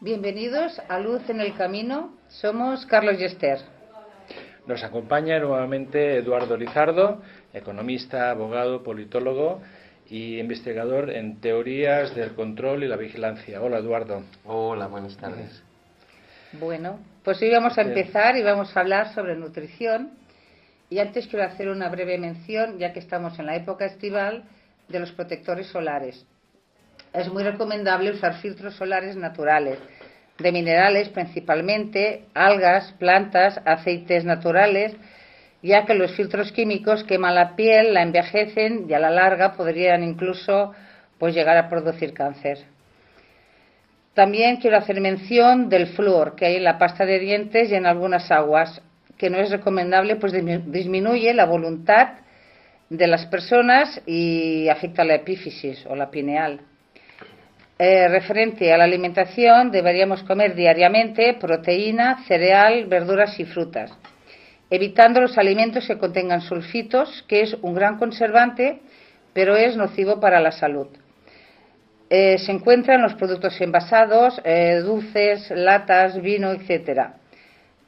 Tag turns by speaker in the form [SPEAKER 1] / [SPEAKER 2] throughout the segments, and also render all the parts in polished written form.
[SPEAKER 1] Bienvenidos a Luz en el Camino. Somos Carlos y Esther.
[SPEAKER 2] Nos acompaña nuevamente Eduardo Lizardo, economista, abogado, politólogo y investigador en teorías del control y la vigilancia. Hola, Eduardo.
[SPEAKER 3] Hola, buenas tardes.
[SPEAKER 1] Bueno, pues hoy vamos a empezar y vamos a hablar sobre nutrición. Y antes quiero hacer una breve mención, ya que estamos en la época estival, de los protectores solares. Es muy recomendable usar filtros solares naturales, de minerales principalmente, algas, plantas, aceites naturales, ya que los filtros químicos queman la piel, la envejecen y a la larga podrían incluso llegar a producir cáncer. También quiero hacer mención del flúor que hay en la pasta de dientes y en algunas aguas, que no es recomendable, pues disminuye la voluntad de las personas y afecta a la epífisis o la pineal. Referente a la alimentación, deberíamos comer diariamente proteína, cereal, verduras y frutas, evitando los alimentos que contengan sulfitos, que es un gran conservante, pero es nocivo para la salud. Se encuentran los productos envasados, dulces, latas, vino, etc.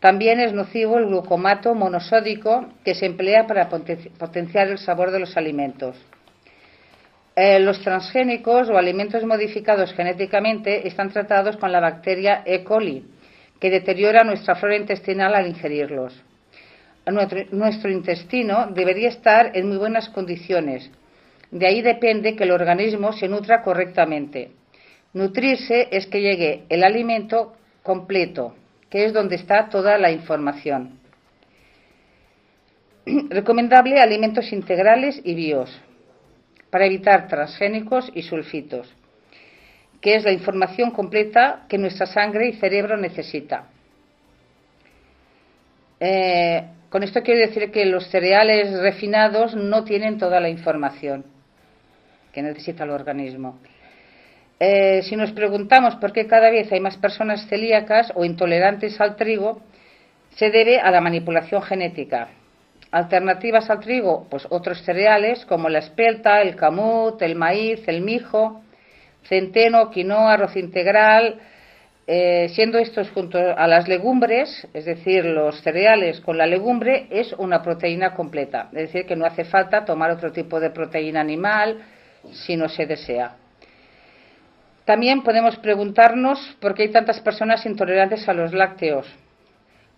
[SPEAKER 1] También es nocivo el glucomato monosódico, que se emplea para potenciar el sabor de los alimentos. Los transgénicos o alimentos modificados genéticamente están tratados con la bacteria E. coli, que deteriora nuestra flora intestinal al ingerirlos. Nuestro intestino debería estar en muy buenas condiciones. De ahí depende que el organismo se nutra correctamente. Nutrirse es que llegue el alimento completo, que es donde está toda la información. Recomendable alimentos integrales y bios, para evitar transgénicos y sulfitos, que es la información completa que nuestra sangre y cerebro necesita. Con esto quiero decir que los cereales refinados no tienen toda la información que necesita el organismo. Si nos preguntamos por qué cada vez hay más personas celíacas o intolerantes al trigo, se debe a la manipulación genética. Alternativas al trigo, pues otros cereales como la espelta, el camut, el maíz, el mijo, centeno, quinoa, arroz integral, siendo estos junto a las legumbres, es decir, los cereales con la legumbre, es una proteína completa. Es decir, que no hace falta tomar otro tipo de proteína animal si no se desea. También podemos preguntarnos por qué hay tantas personas intolerantes a los lácteos.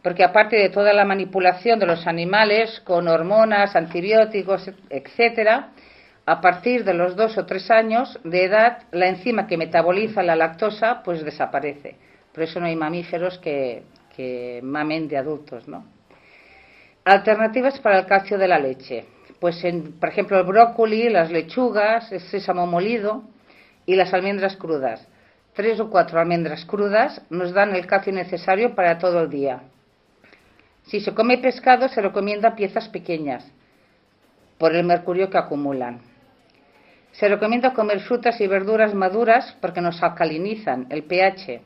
[SPEAKER 1] Porque aparte de toda la manipulación de los animales con hormonas, antibióticos, etcétera, a partir de los 2 o 3 años de edad, la enzima que metaboliza la lactosa pues desaparece. Por eso no hay mamíferos que mamen de adultos, ¿no? Alternativas para el calcio de la leche. Pues por ejemplo el brócoli, las lechugas, el sésamo molido y las almendras crudas. 3 o 4 almendras crudas nos dan el calcio necesario para todo el día. Si se come pescado, se recomienda piezas pequeñas, por el mercurio que acumulan. Se recomienda comer frutas y verduras maduras porque nos alcalinizan el pH,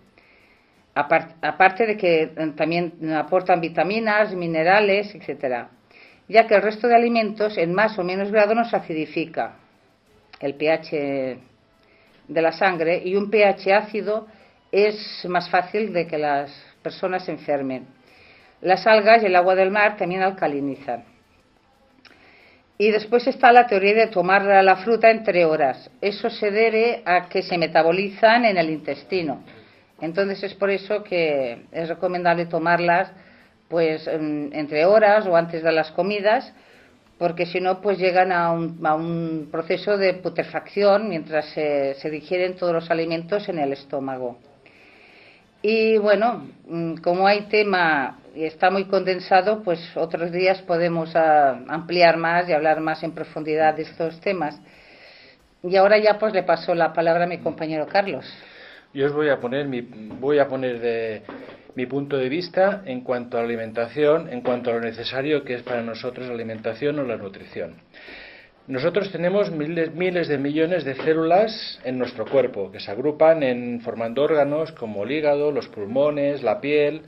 [SPEAKER 1] aparte de que también aportan vitaminas, minerales, etc. Ya que el resto de alimentos, en más o menos grado, nos acidifica el pH de la sangre, y un pH ácido es más fácil de que las personas se enfermen. Las algas y el agua del mar también alcalinizan. Y después está la teoría de tomar la fruta entre horas. Eso se debe a que se metabolizan en el intestino. Entonces es por eso que es recomendable tomarlas pues entre horas o antes de las comidas, porque si no pues llegan a un proceso de putrefacción mientras se digieren todos los alimentos en el estómago. Y bueno, como hay tema y está muy condensado, pues otros días podemos ampliar más y hablar más en profundidad de estos temas. Y ahora ya pues le paso la palabra a mi compañero Carlos.
[SPEAKER 2] Yo os voy a poner mi punto de vista en cuanto a la alimentación, en cuanto a lo necesario que es para nosotros la alimentación o la nutrición. Nosotros tenemos miles de millones de células en nuestro cuerpo que se agrupan formando órganos como el hígado, los pulmones, la piel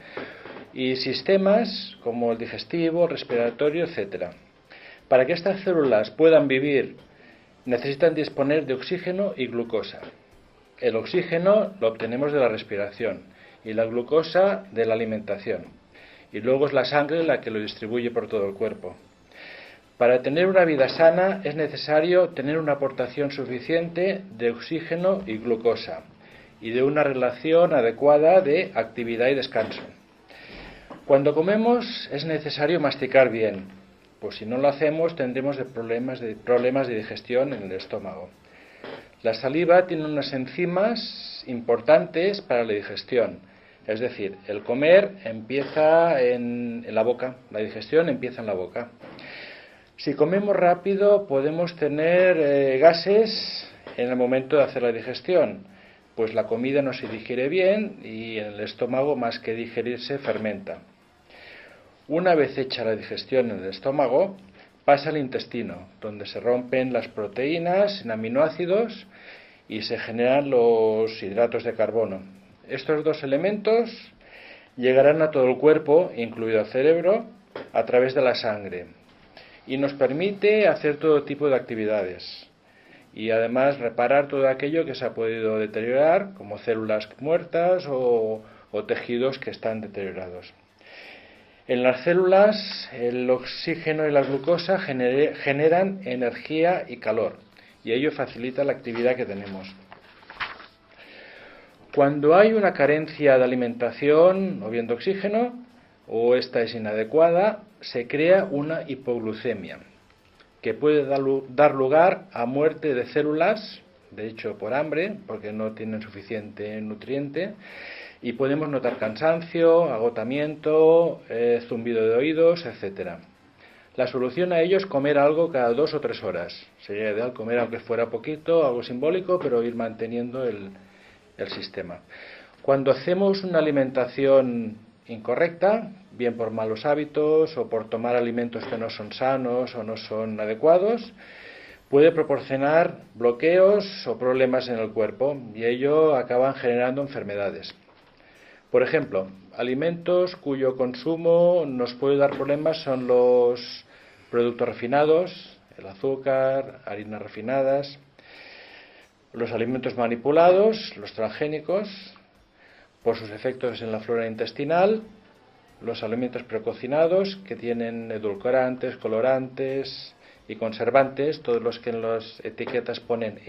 [SPEAKER 2] y sistemas como el digestivo, el respiratorio, etcétera. Para que estas células puedan vivir, necesitan disponer de oxígeno y glucosa. El oxígeno lo obtenemos de la respiración y la glucosa de la alimentación. Y luego es la sangre la que lo distribuye por todo el cuerpo. Para tener una vida sana es necesario tener una aportación suficiente de oxígeno y glucosa y de una relación adecuada de actividad y descanso. Cuando comemos es necesario masticar bien, pues si no lo hacemos tendremos problemas de digestión en el estómago. La saliva tiene unas enzimas importantes para la digestión, es decir, el comer empieza en la boca, la digestión empieza en la boca. Si comemos rápido podemos tener gases en el momento de hacer la digestión, pues la comida no se digiere bien y en el estómago más que digerirse fermenta. Una vez hecha la digestión en el estómago, pasa al intestino, donde se rompen las proteínas en aminoácidos y se generan los hidratos de carbono. Estos dos elementos llegarán a todo el cuerpo, incluido el cerebro, a través de la sangre y nos permite hacer todo tipo de actividades y además reparar todo aquello que se ha podido deteriorar, como células muertas o tejidos que están deteriorados. En las células el oxígeno y la glucosa generan energía y calor y ello facilita la actividad que tenemos. Cuando hay una carencia de alimentación o bien de oxígeno o esta es inadecuada, se crea una hipoglucemia que puede dar lugar a muerte de células, de hecho por hambre, porque no tienen suficiente nutriente, y podemos notar cansancio, agotamiento, zumbido de oídos, etc. La solución a ello es comer algo cada 2 o 3 horas. Sería ideal comer aunque fuera poquito, algo simbólico, pero ir manteniendo el sistema. Cuando hacemos una alimentación incorrecta, bien por malos hábitos o por tomar alimentos que no son sanos o no son adecuados, puede proporcionar bloqueos o problemas en el cuerpo y ello acaban generando enfermedades. Por ejemplo, alimentos cuyo consumo nos puede dar problemas son los productos refinados, el azúcar, harinas refinadas, los alimentos manipulados, los transgénicos, por sus efectos en la flora intestinal, los alimentos precocinados que tienen edulcorantes, colorantes y conservantes, todos los que en las etiquetas ponen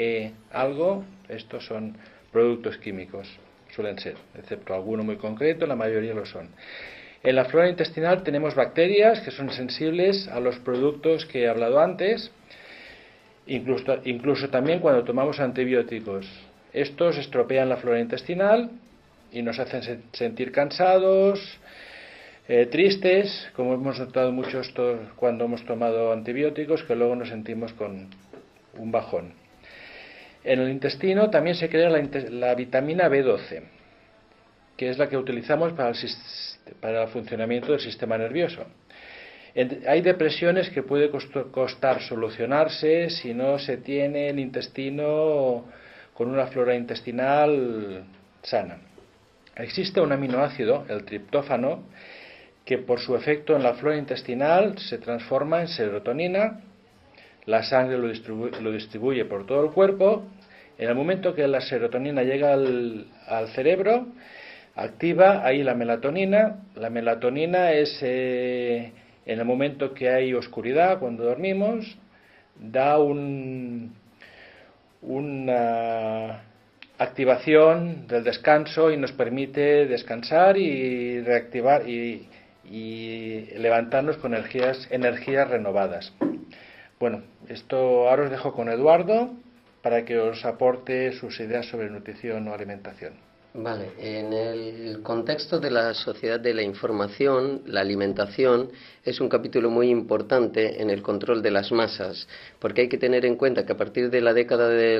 [SPEAKER 2] algo, estos son productos químicos. Suelen ser, excepto alguno muy concreto, la mayoría lo son. En la flora intestinal tenemos bacterias que son sensibles a los productos que he hablado antes, incluso también cuando tomamos antibióticos. Estos estropean la flora intestinal y nos hacen sentir cansados, tristes, como hemos notado muchos cuando hemos tomado antibióticos, que luego nos sentimos con un bajón. En el intestino también se crea la vitamina B12, que es la que utilizamos para el funcionamiento del sistema nervioso. Hay depresiones que puede costar solucionarse si no se tiene el intestino con una flora intestinal sana. Existe un aminoácido, el triptófano, que por su efecto en la flora intestinal se transforma en serotonina. La sangre lo distribuye por todo el cuerpo. En el momento que la serotonina llega al cerebro, activa ahí la melatonina. La melatonina es en el momento que hay oscuridad, cuando dormimos, da una activación del descanso y nos permite descansar y reactivar y levantarnos con energías renovadas. Bueno, esto ahora os dejo con Eduardo para que os aporte sus ideas sobre nutrición o alimentación.
[SPEAKER 3] Vale, en el contexto de la sociedad de la información, la alimentación es un capítulo muy importante en el control de las masas, porque hay que tener en cuenta que a partir de la década de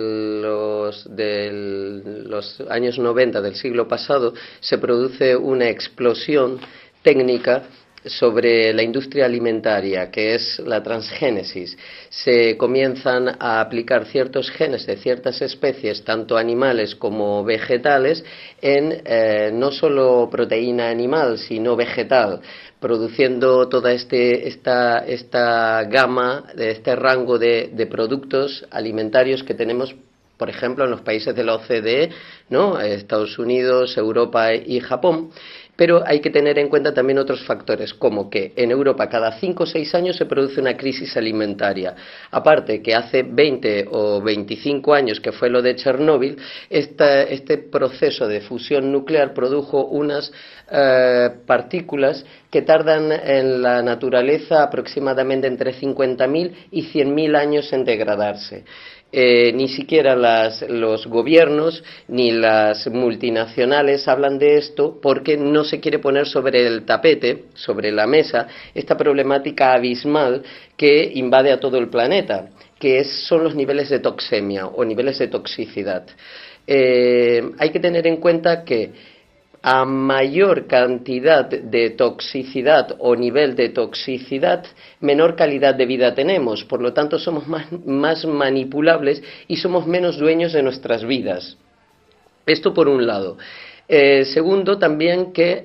[SPEAKER 3] los años 90 del siglo pasado se produce una explosión técnica sobre la industria alimentaria, que es la transgénesis, se comienzan a aplicar ciertos genes de ciertas especies, tanto animales como vegetales, en no solo proteína animal, sino vegetal, produciendo toda esta gama, este rango de productos alimentarios que tenemos, por ejemplo, en los países de la OCDE, ¿no? Estados Unidos, Europa y Japón. Pero hay que tener en cuenta también otros factores, como que en Europa cada 5 o 6 años se produce una crisis alimentaria. Aparte que hace 20 o 25 años, que fue lo de Chernóbil, este proceso de fusión nuclear produjo unas partículas que tardan en la naturaleza aproximadamente entre 50.000 y 100.000 años en degradarse. Ni siquiera los gobiernos ni las multinacionales hablan de esto porque no se quiere poner sobre el tapete, sobre la mesa, esta problemática abismal que invade a todo el planeta, que son los niveles de toxemia o niveles de toxicidad. Hay que tener en cuenta que a mayor cantidad de toxicidad o nivel de toxicidad, menor calidad de vida tenemos. Por lo tanto, somos más manipulables y somos menos dueños de nuestras vidas. Esto por un lado. Segundo, también que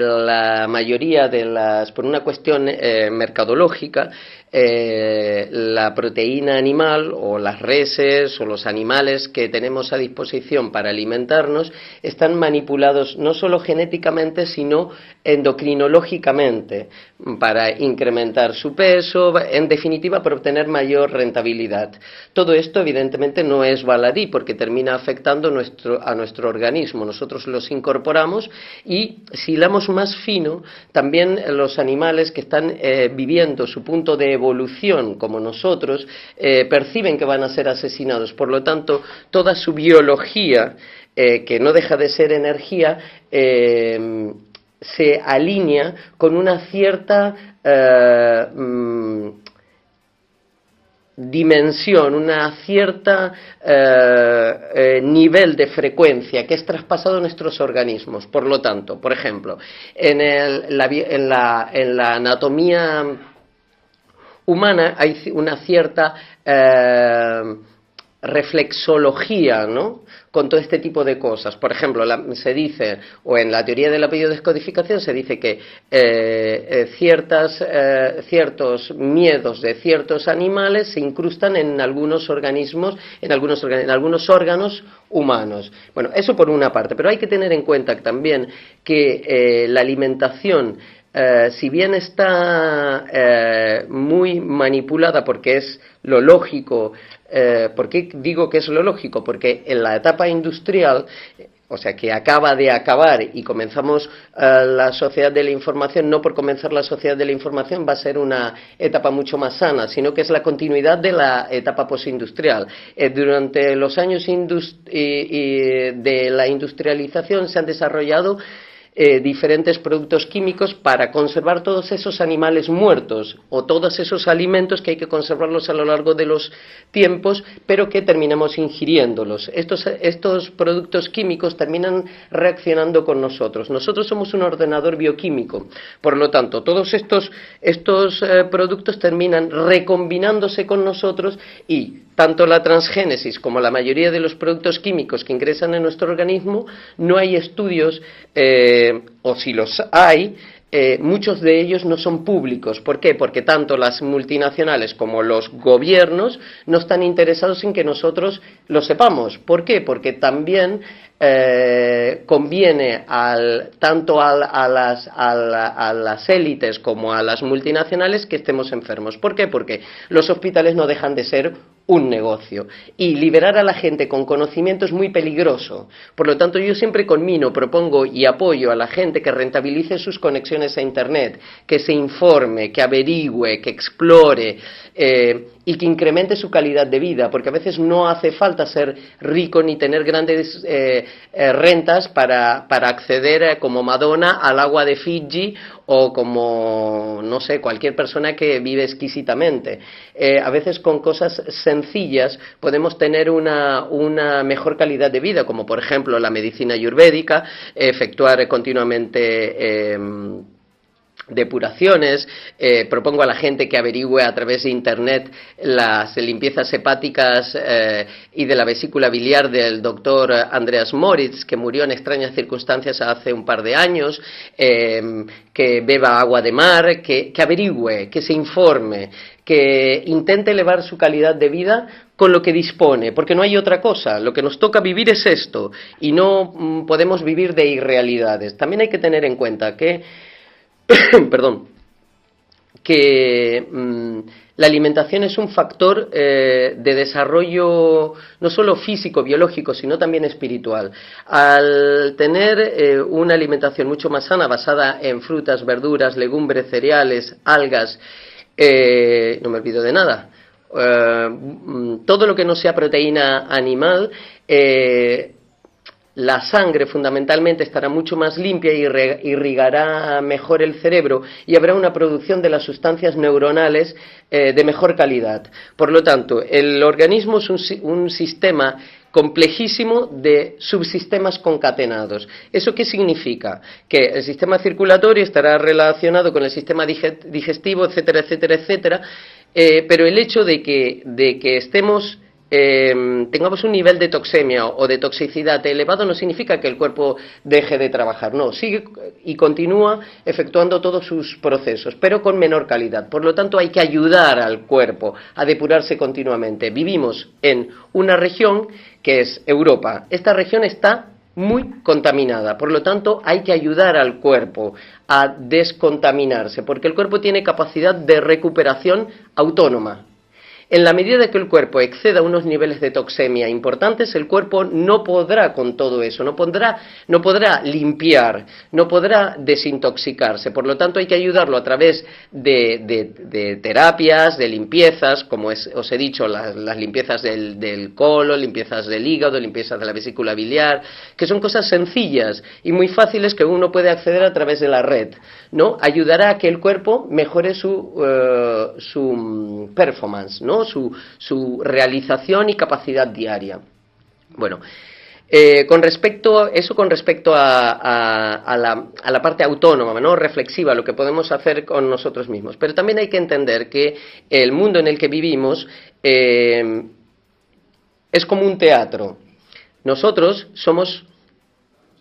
[SPEAKER 3] la mayoría por una cuestión mercadológica, la proteína animal o las reses o los animales que tenemos a disposición para alimentarnos están manipulados no solo genéticamente sino endocrinológicamente para incrementar su peso, en definitiva para obtener mayor rentabilidad. Todo esto evidentemente no es baladí porque termina afectando a nuestro organismo. Nosotros los incorporamos y si hilamos más fino, también los animales que están viviendo su punto de evolución como nosotros, perciben que van a ser asesinados. Por lo tanto, toda su biología, que no deja de ser energía, se alinea con una cierta dimensión, una cierta nivel de frecuencia que es traspasado a nuestros organismos. Por lo tanto, por ejemplo, en la anatomía humana hay una cierta reflexología, ¿no?, con todo este tipo de cosas. Por ejemplo, se dice, o en la teoría de la biodescodificación se dice que ciertos miedos de ciertos animales se incrustan en algunos organismos, en algunos órganos humanos. Bueno, eso por una parte, pero hay que tener en cuenta también que la alimentación, si bien está muy manipulada porque es lo lógico, ¿por qué digo que es lo lógico? Porque en la etapa industrial, o sea, que acaba de acabar y comenzamos la sociedad de la información, no por comenzar la sociedad de la información va a ser una etapa mucho más sana, sino que es la continuidad de la etapa postindustrial. Durante los años de la industrialización se han desarrollado diferentes productos químicos para conservar todos esos animales muertos o todos esos alimentos que hay que conservarlos a lo largo de los tiempos, pero que terminamos ingiriéndolos. Estos productos químicos terminan reaccionando con nosotros. Nosotros somos un ordenador bioquímico, por lo tanto, todos estos productos terminan recombinándose con nosotros y tanto la transgénesis como la mayoría de los productos químicos que ingresan en nuestro organismo, no hay estudios, o si los hay, muchos de ellos no son públicos. ¿Por qué? Porque tanto las multinacionales como los gobiernos no están interesados en que nosotros lo sepamos. ¿Por qué? Porque también conviene tanto a las élites como a las multinacionales que estemos enfermos. ¿Por qué? Porque los hospitales no dejan de ser un negocio y liberar a la gente con conocimiento es muy peligroso. Por lo tanto, yo siempre conmino, propongo y apoyo a la gente que rentabilice sus conexiones a Internet, que se informe, que averigüe, que explore y que incremente su calidad de vida, porque a veces no hace falta ser rico ni tener grandes rentas para acceder como Madonna al agua de Fiji o como, no sé, cualquier persona que vive exquisitamente. A veces con cosas sencillas podemos tener una mejor calidad de vida, como por ejemplo la medicina ayurvédica, efectuar continuamente depuraciones. Propongo a la gente que averigüe a través de internet las limpiezas hepáticas y de la vesícula biliar del doctor Andreas Moritz, que murió en extrañas circunstancias hace un par de años, que beba agua de mar, que averigüe, que se informe, que intente elevar su calidad de vida con lo que dispone, porque no hay otra cosa. Lo que nos toca vivir es esto, y no podemos vivir de irrealidades. También hay que tener en cuenta que perdón, que la alimentación es un factor de desarrollo no solo físico, biológico, sino también espiritual. Al tener una alimentación mucho más sana, basada en frutas, verduras, legumbres, cereales, algas, no me olvido de nada, todo lo que no sea proteína animal, la sangre fundamentalmente estará mucho más limpia y irrigará mejor el cerebro y habrá una producción de las sustancias neuronales de mejor calidad. Por lo tanto, el organismo es un sistema complejísimo de subsistemas concatenados. ¿Eso qué significa? Que el sistema circulatorio estará relacionado con el sistema digestivo, etcétera, etcétera, etcétera, pero el hecho de que estemos tengamos un nivel de toxemia o de toxicidad elevado no significa que el cuerpo deje de trabajar, no, sigue y continúa efectuando todos sus procesos, pero con menor calidad. Por lo tanto, hay que ayudar al cuerpo a depurarse continuamente. Vivimos en una región que es Europa. Esta región está muy contaminada, por lo tanto hay que ayudar al cuerpo a descontaminarse, porque el cuerpo tiene capacidad de recuperación autónoma. En la medida de que el cuerpo exceda unos niveles de toxemia importantes, el cuerpo no podrá con todo eso, no podrá limpiar, no podrá desintoxicarse. Por lo tanto, hay que ayudarlo a través de terapias, de limpiezas, como os he dicho, las limpiezas del colon, limpiezas del hígado, limpiezas de la vesícula biliar, que son cosas sencillas y muy fáciles que uno puede acceder a través de la red, ¿no? Ayudará a que el cuerpo mejore su performance, ¿no? Su realización y capacidad diaria. Bueno, con respecto a la parte autónoma, ¿no? Reflexiva, lo que podemos hacer con nosotros mismos. Pero también hay que entender que el mundo en el que vivimos es como un teatro. Nosotros somos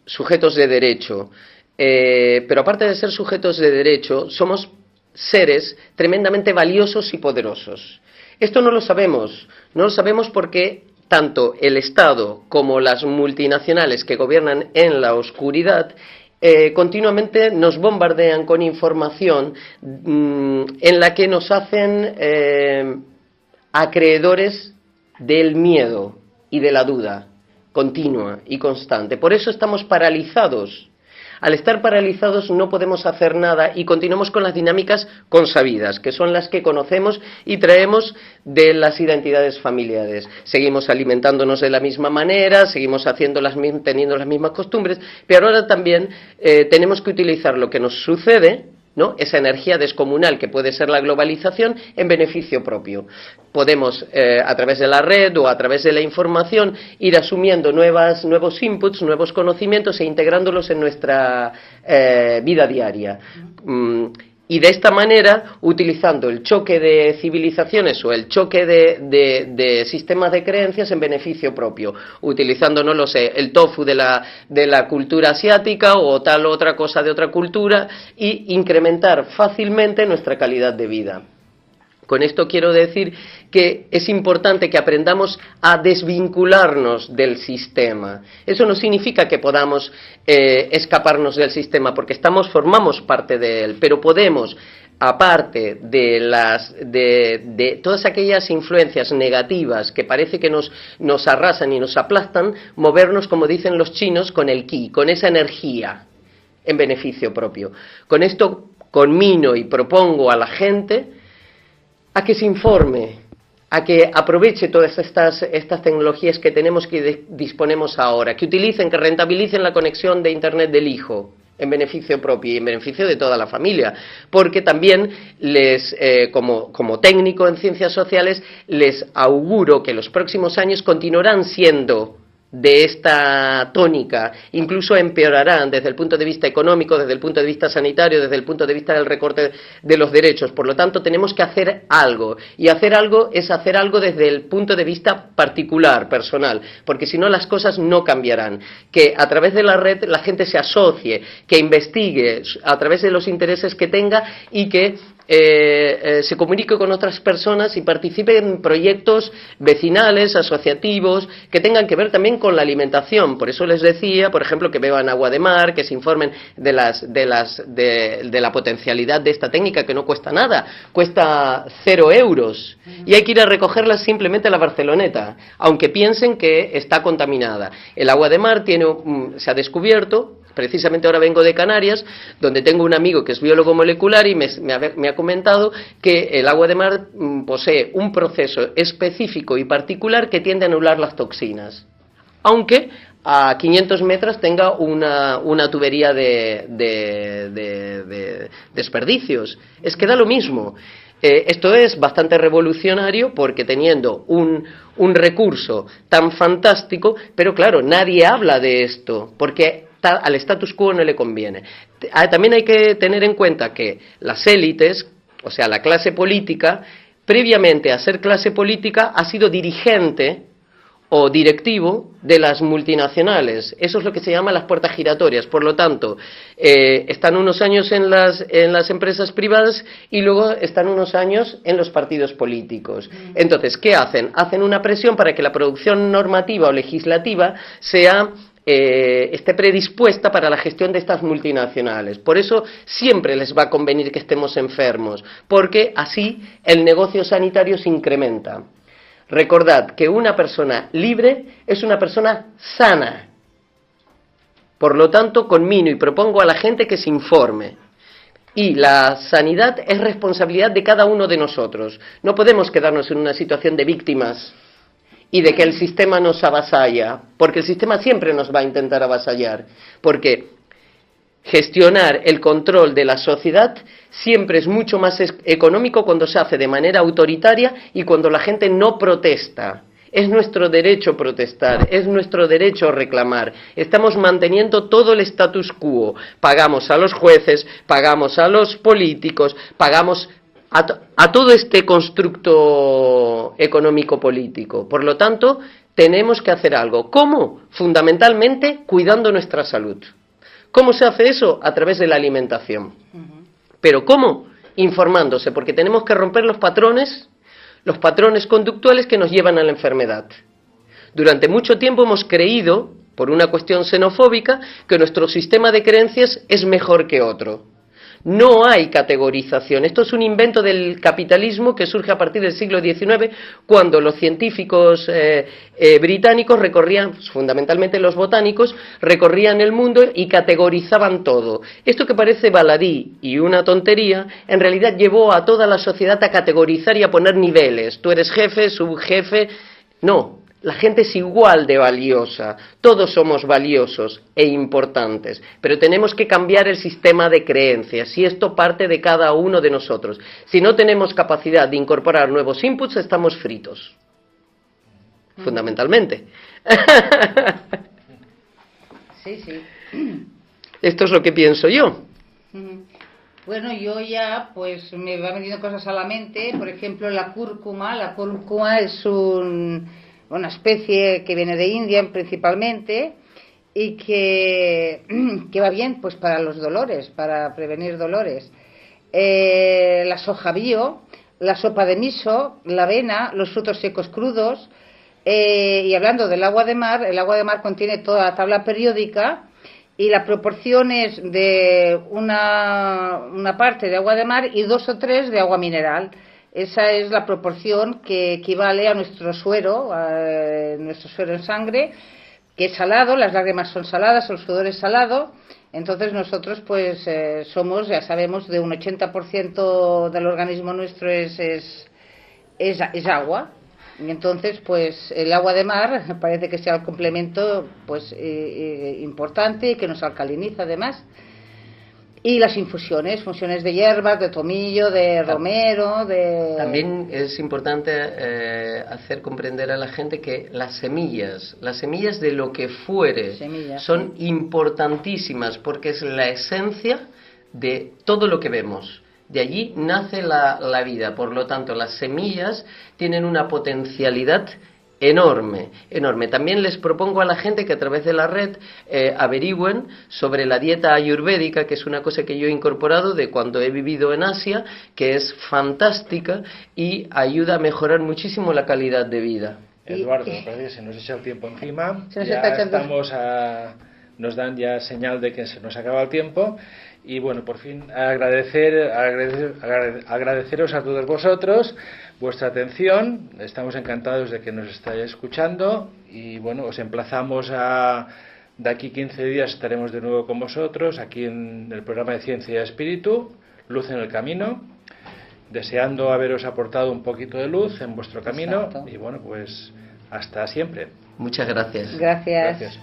[SPEAKER 3] sujetos de derecho, pero aparte de ser sujetos de derecho, somos seres tremendamente valiosos y poderosos. Esto no lo sabemos porque tanto el Estado como las multinacionales que gobiernan en la oscuridad continuamente nos bombardean con información en la que nos hacen acreedores del miedo y de la duda continua y constante. Por eso estamos paralizados. Al estar paralizados no podemos hacer nada y continuamos con las dinámicas consabidas, que son las que conocemos y traemos de las identidades familiares. Seguimos alimentándonos de la misma manera, seguimos teniendo las mismas costumbres, pero ahora también tenemos que utilizar lo que nos sucede, ¿no? Esa energía descomunal que puede ser la globalización en beneficio propio. Podemos, a través de la red o a través de la información, ir asumiendo nuevos inputs, nuevos conocimientos e integrándolos en nuestra vida diaria. Y de esta manera, utilizando el choque de civilizaciones o el choque de sistemas de creencias en beneficio propio, utilizando, no lo sé, el tofu de la cultura asiática o tal otra cosa de otra cultura, y incrementar fácilmente nuestra calidad de vida. Con esto quiero decir que es importante que aprendamos a desvincularnos del sistema. Eso no significa que podamos escaparnos del sistema, porque formamos parte de él, pero podemos, aparte de todas aquellas influencias negativas que parece que nos arrasan y nos aplastan, movernos, como dicen los chinos, con el ki, con esa energía en beneficio propio. Con esto conmino y propongo a la gente a que se informe, a que aproveche todas estas tecnologías que tenemos, que disponemos ahora, que utilicen, que rentabilicen la conexión de Internet del hijo en beneficio propio y en beneficio de toda la familia, porque también como técnico en ciencias sociales, les auguro que los próximos años continuarán siendo de esta tónica, incluso empeorarán desde el punto de vista económico, desde el punto de vista sanitario, desde el punto de vista del recorte de los derechos. Por lo tanto, tenemos que hacer algo, y hacer algo es hacer algo desde el punto de vista particular, personal, porque si no las cosas no cambiarán. Que a través de la red la gente se asocie, que investigue a través de los intereses que tenga y que se comunique con otras personas y participe en proyectos vecinales, asociativos, que tengan que ver también con la alimentación. Por eso les decía, por ejemplo, que beban agua de mar, que se informen de la potencialidad de esta técnica, que no cuesta nada, cuesta 0 euros, y hay que ir a recogerla simplemente a la Barceloneta, aunque piensen que está contaminada. El agua de mar se ha descubierto. Precisamente ahora vengo de Canarias, donde tengo un amigo que es biólogo molecular y me ha comentado que el agua de mar posee un proceso específico y particular que tiende a anular las toxinas, aunque a 500 metros tenga una tubería de desperdicios. Es que da lo mismo. Esto es bastante revolucionario porque teniendo un recurso tan fantástico, pero claro, nadie habla de esto, porque al status quo no le conviene. También hay que tener en cuenta que las élites, o sea, la clase política, previamente a ser clase política, ha sido dirigente o directivo de las multinacionales. Eso es lo que se llama las puertas giratorias. Por lo tanto, están unos años en las empresas privadas y luego están unos años en los partidos políticos. Entonces, ¿qué hacen? Hacen una presión para que la producción normativa o legislativa esté predispuesta para la gestión de estas multinacionales. Por eso siempre les va a convenir que estemos enfermos, porque así el negocio sanitario se incrementa. Recordad que una persona libre es una persona sana. Por lo tanto, conmino y propongo a la gente que se informe. Y la sanidad es responsabilidad de cada uno de nosotros. No podemos quedarnos en una situación de víctimas y de que el sistema nos avasalla, porque el sistema siempre nos va a intentar avasallar, porque gestionar el control de la sociedad siempre es mucho más económico cuando se hace de manera autoritaria y cuando la gente no protesta. Es nuestro derecho protestar, es nuestro derecho reclamar. Estamos manteniendo todo el status quo. Pagamos a los jueces, pagamos a los políticos, pagamos a todo este constructo económico-político. Por lo tanto, tenemos que hacer algo. ¿Cómo? Fundamentalmente, cuidando nuestra salud. ¿Cómo se hace eso? A través de la alimentación. ¿Pero cómo? Informándose, porque tenemos que romper los patrones conductuales que nos llevan a la enfermedad. Durante mucho tiempo hemos creído, por una cuestión xenofóbica, que nuestro sistema de creencias es mejor que otro. No hay categorización. Esto es un invento del capitalismo que surge a partir del siglo XIX, cuando los científicos británicos recorrían, fundamentalmente los botánicos, recorrían el mundo y categorizaban todo. Esto que parece baladí y una tontería, en realidad llevó a toda la sociedad a categorizar y a poner niveles. Tú eres jefe, subjefe. No. La gente es igual de valiosa, todos somos valiosos e importantes, pero tenemos que cambiar el sistema de creencias y esto parte de cada uno de nosotros. Si no tenemos capacidad de incorporar nuevos inputs, estamos fritos, fundamentalmente.
[SPEAKER 1] Sí, sí.
[SPEAKER 3] Esto es lo que pienso yo.
[SPEAKER 1] Bueno, yo ya, pues me van veniendo cosas a la mente, por ejemplo, la cúrcuma. La cúrcuma es una especie que viene de India principalmente y que va bien pues para los dolores, para prevenir dolores. La soja bio, la sopa de miso, la avena, los frutos secos crudos. Y hablando del agua de mar, el agua de mar contiene toda la tabla periódica y la proporción es de una parte de agua de mar y 2 o 3 de agua mineral. Esa es la proporción que equivale a nuestro suero en sangre, que es salado, las lágrimas son saladas, el sudor es salado. Entonces nosotros pues somos, ya sabemos, de un 80% del organismo nuestro es agua. Y entonces pues el agua de mar parece que sea el complemento pues importante y que nos alcaliniza además. Y las infusiones, funciones de hierbas, de tomillo, de romero, de...
[SPEAKER 3] También es importante hacer comprender a la gente que las semillas de lo que fuere, son importantísimas, porque es la esencia de todo lo que vemos. De allí nace la vida. Por lo tanto, las semillas tienen una potencialidad enorme, enorme. También les propongo a la gente que a través de la red averigüen sobre la dieta ayurvédica, que es una cosa que yo he incorporado de cuando he vivido en Asia, que es fantástica y ayuda a mejorar muchísimo la calidad de vida.
[SPEAKER 2] Eduardo, se nos echa el tiempo encima, ya nos dan ya señal de que se nos acaba el tiempo. Y bueno, por fin agradeceros a todos vosotros vuestra atención. Estamos encantados de que nos estáis escuchando y bueno, os emplazamos de aquí 15 días estaremos de nuevo con vosotros aquí en el programa de Ciencia y Espíritu, Luz en el Camino, deseando haberos aportado un poquito de luz en vuestro camino. Exacto. Y bueno, pues hasta siempre.
[SPEAKER 3] Muchas gracias.
[SPEAKER 1] Gracias.